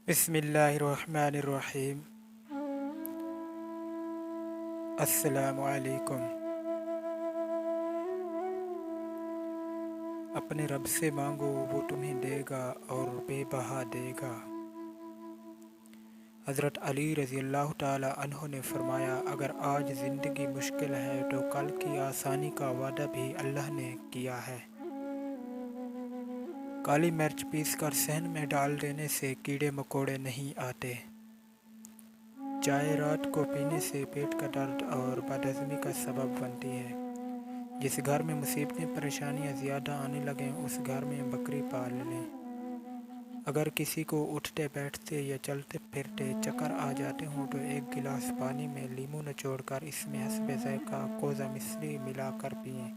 بسم اللہ الرحمن الرحیم۔ السلام علیکم۔ اپنے رب سے مانگو وہ تمہیں دے گا اور بے بہا دے گا۔ حضرت علی رضی اللہ تعالی عنہ نے فرمایا، اگر آج زندگی مشکل ہے تو کل کی آسانی کا وعدہ بھی اللہ نے کیا ہے۔ کالی مرچ پیس کر صحن میں ڈال دینے سے کیڑے مکوڑے نہیں آتے۔ چائے رات کو پینے سے پیٹ کا درد اور بدہضمی کا سبب بنتی ہے۔ جس گھر میں مصیبتیں پریشانیاں زیادہ آنے لگیں اس گھر میں بکری پال لیں۔ اگر کسی کو اٹھتے بیٹھتے یا چلتے پھرتے چکر آ جاتے ہوں تو ایک گلاس پانی میں لیموں نچوڑ کر اس میں حسب ذائقہ کوزہ مصری ملا کر پئیں،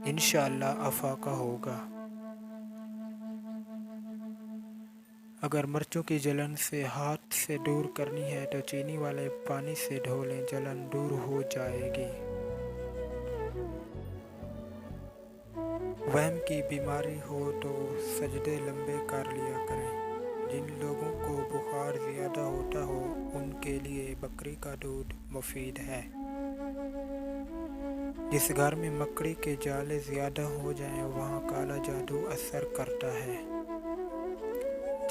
انشاءاللہ افاقہ ہوگا۔ اگر مرچوں کی جلن سے ہاتھ سے دور کرنی ہے تو چینی والے پانی سے دھو لیں، جلن دور ہو جائے گی۔ وہم کی بیماری ہو تو سجدے لمبے کر لیا کریں۔ جن لوگوں کو بخار زیادہ ہوتا ہو ان کے لیے بکری کا دودھ مفید ہے۔ جس گھر میں مکڑی کے جالے زیادہ ہو جائیں وہاں کالا جادو اثر کرتا ہے۔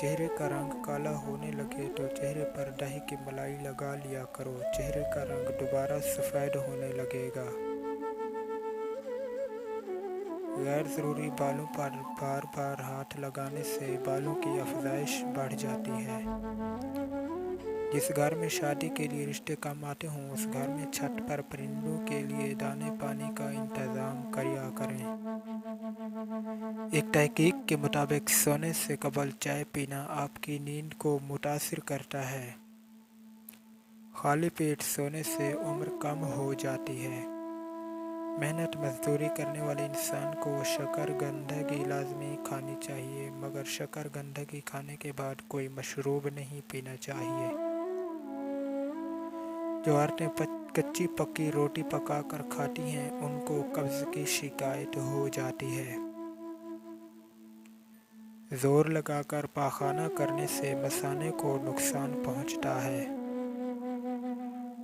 چہرے کا رنگ کالا ہونے لگے تو چہرے پر دہی کی ملائی لگا لیا کرو، چہرے کا رنگ دوبارہ سفید ہونے لگے گا۔ غیر ضروری بالوں پر بار بار ہاتھ لگانے سے بالوں کی افزائش بڑھ جاتی ہے۔ جس گھر میں شادی کے لیے رشتے کم آتے ہوں اس گھر میں چھت پر پرندوں کے لیے دانے پانی کا انتظام کیا کریں۔ ایک تحقیق کے مطابق سونے سے قبل چائے پینا آپ کی نیند کو متاثر کرتا ہے۔ خالی پیٹ سونے سے عمر کم ہو جاتی ہے۔ محنت مزدوری کرنے والے انسان کو شکر گندھگی لازمی کھانی چاہیے، مگر شکر گندھگی کھانے کے بعد کوئی مشروب نہیں پینا چاہیے۔ جو عورتیں کچی پکی روٹی پکا کر کھاتی ہیں ان کو قبض کی شکایت ہو جاتی ہے۔ زور لگا کر پاخانہ کرنے سے مثانے کو نقصان پہنچتا ہے۔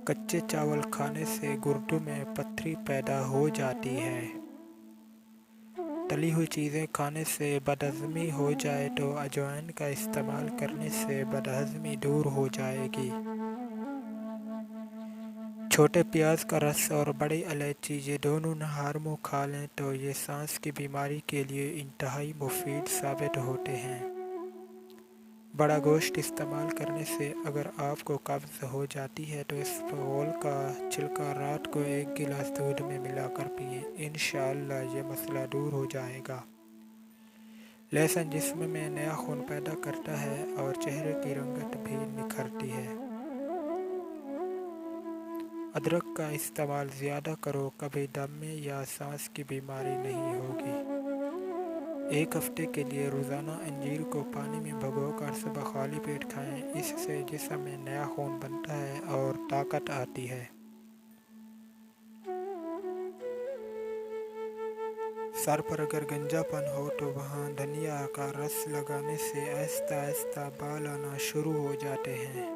کچے چاول کھانے سے گردوں میں پتھری پیدا ہو جاتی ہے۔ تلی ہوئی چیزیں کھانے سے بدہضمی ہو جائے تو اجوائن کا استعمال کرنے سے بدہضمی دور ہو جائے گی۔ چھوٹے پیاز کا رس اور بڑی الائچی یہ دونوں نہار منہ کھا لیں تو یہ سانس کی بیماری کے لیے انتہائی مفید ثابت ہوتے ہیں۔ بڑا گوشت استعمال کرنے سے اگر آپ کو قبض ہو جاتی ہے تو اسفغول کا چھلکا رات کو ایک گلاس دودھ میں ملا کر پئیں، انشاءاللہ یہ مسئلہ دور ہو جائے گا۔ لہسن جسم میں نیا خون پیدا کرتا ہے اور چہرے کی رنگت بھی نکھرتی ہے۔ ادرک کا استعمال زیادہ کرو، کبھی دمے یا سانس کی بیماری نہیں ہوگی۔ ایک ہفتے کے لیے روزانہ انجیر کو پانی میں بھگو کر صبح خالی پیٹ کھائیں، اس سے جسم میں نیا خون بنتا ہے اور طاقت آتی ہے۔ سر پر اگر گنجا پن ہو تو وہاں دھنیا کا رس لگانے سے آہستہ آہستہ بال آنا شروع ہو جاتے ہیں۔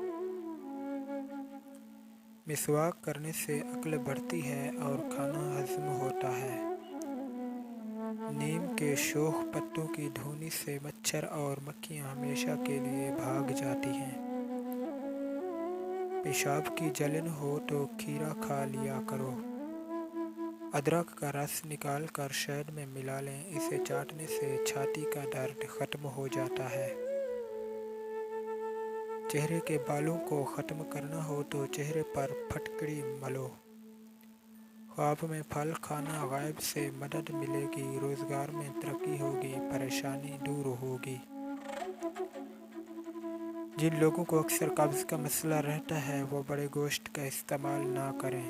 مسواک کرنے سے عقل بڑھتی ہے اور کھانا ہضم ہوتا ہے۔ نیم کے شوخ پتوں کی دھونی سے مچھر اور مکھیاں ہمیشہ کے لیے بھاگ جاتی ہیں۔ پیشاب کی جلن ہو تو کھیرا کھا لیا کرو۔ ادرک کا رس نکال کر شہد میں ملا لیں، اسے چاٹنے سے چھاتی کا درد ختم ہو جاتا ہے۔ چہرے کے بالوں کو ختم کرنا ہو تو چہرے پر پھٹکڑی ملو۔ خواب میں پھل کھانا غائب سے مدد ملے گی، روزگار میں ترقی ہوگی، پریشانی دور ہوگی۔ جن لوگوں کو اکثر قبض کا مسئلہ رہتا ہے وہ بڑے گوشت کا استعمال نہ کریں۔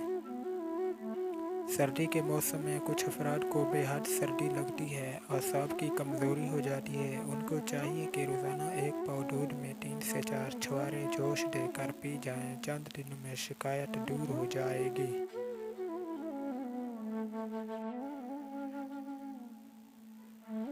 سردی کے موسم میں کچھ افراد کو بے حد سردی لگتی ہے، اعصاب کی کمزوری ہو جاتی ہے، ان کو چاہیے کہ روزانہ 1 پاؤ دودھ میں 3 سے 4 چھوارے جوش دے کر پی جائیں، چند دنوں میں شکایت دور ہو جائے گی۔